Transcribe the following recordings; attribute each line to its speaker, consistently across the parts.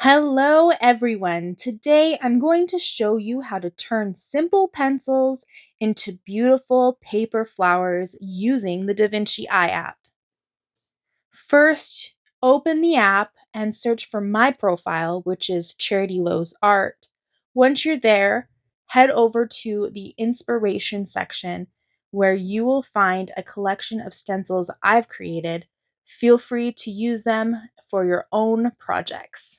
Speaker 1: Hello, everyone. Today I'm going to show you how to turn simple pencils into beautiful paper flowers using the Vinci Eye app. First, open the app and search for my profile, which is Charity Lowe's Art. Once you're there, head over to the inspiration section where you will find a collection of stencils I've created. Feel free to use them for your own projects.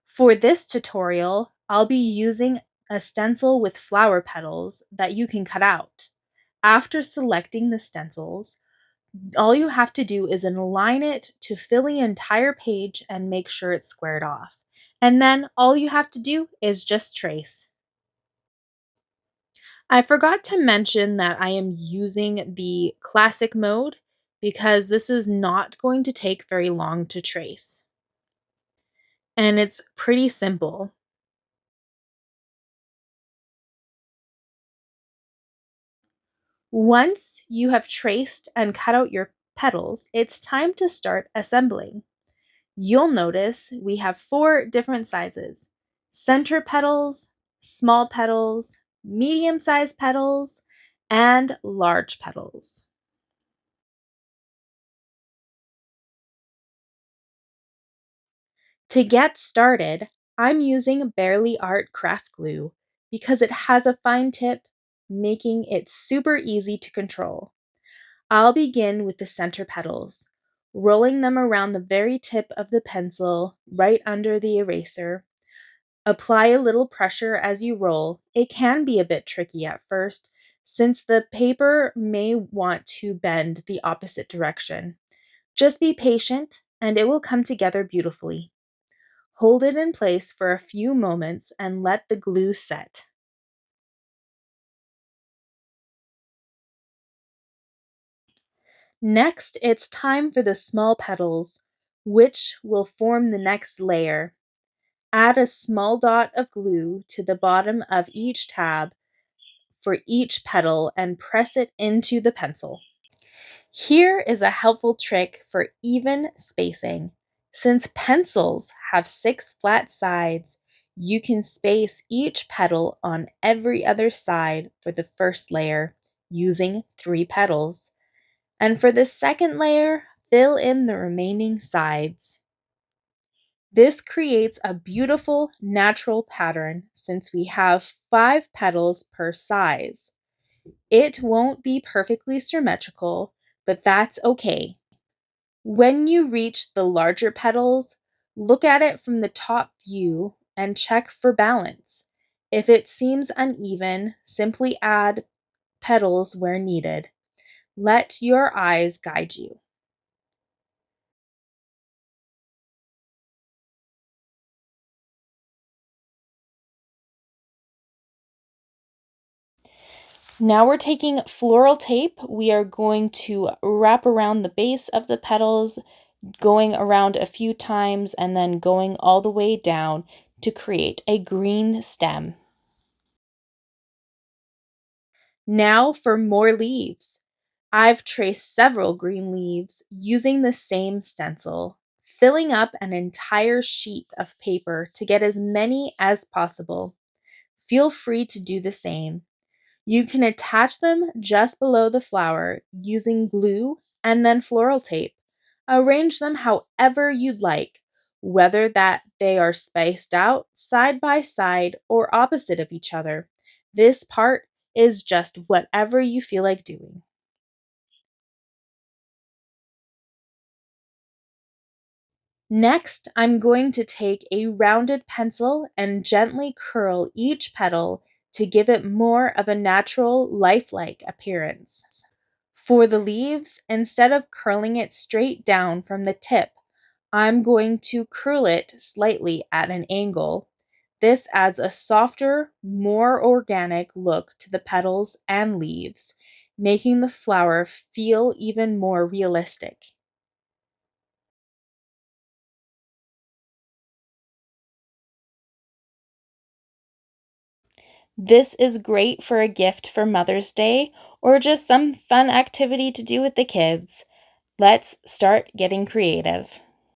Speaker 1: For this tutorial, I'll be using a stencil with flower petals that you can cut out. After selecting the stencils, all you have to do is align it to fill the entire page and make sure it's squared off. And then all you have to do is just trace. I forgot to mention that I am using the classic mode because this is not going to take very long to trace. And it's pretty simple. Once you have traced and cut out your petals, it's time to start assembling. You'll notice we have 4 different sizes: center petals, small petals, medium-sized petals, and large petals. To get started, I'm using Barely Art craft glue because it has a fine tip, making it super easy to control. I'll begin with the center petals, rolling them around the very tip of the pencil right under the eraser. Apply a little pressure as you roll. It can be a bit tricky at first, since the paper may want to bend the opposite direction. Just be patient, and it will come together beautifully. Hold it in place for a few moments and let the glue set. Next, it's time for the small petals, which will form the next layer. Add a small dot of glue to the bottom of each tab for each petal and press it into the pencil. Here is a helpful trick for even spacing. Since pencils have 6 flat sides, you can space each petal on every other side for the first layer using 3 petals. And for the second layer, fill in the remaining sides. This creates a beautiful natural pattern since we have 5 petals per size. It won't be perfectly symmetrical, but that's okay. When you reach the larger petals, look at it from the top view and check for balance. If it seems uneven, simply add petals where needed. Let your eyes guide you. Now we're taking floral tape. We are going to wrap around the base of the petals, going around a few times and then going all the way down to create a green stem. Now for more leaves. I've traced several green leaves using the same stencil, filling up an entire sheet of paper to get as many as possible. Feel free to do the same. You can attach them just below the flower using glue and then floral tape. Arrange them however you'd like, whether that they are spaced out side by side or opposite of each other. This part is just whatever you feel like doing. Next, I'm going to take a rounded pencil and gently curl each petal to give it more of a natural, lifelike appearance. For the leaves, instead of curling it straight down from the tip, I'm going to curl it slightly at an angle. This adds a softer, more organic look to the petals and leaves, making the flower feel even more realistic. This is great for a gift for Mother's Day or just some fun activity to do with the kids. Let's start getting creative.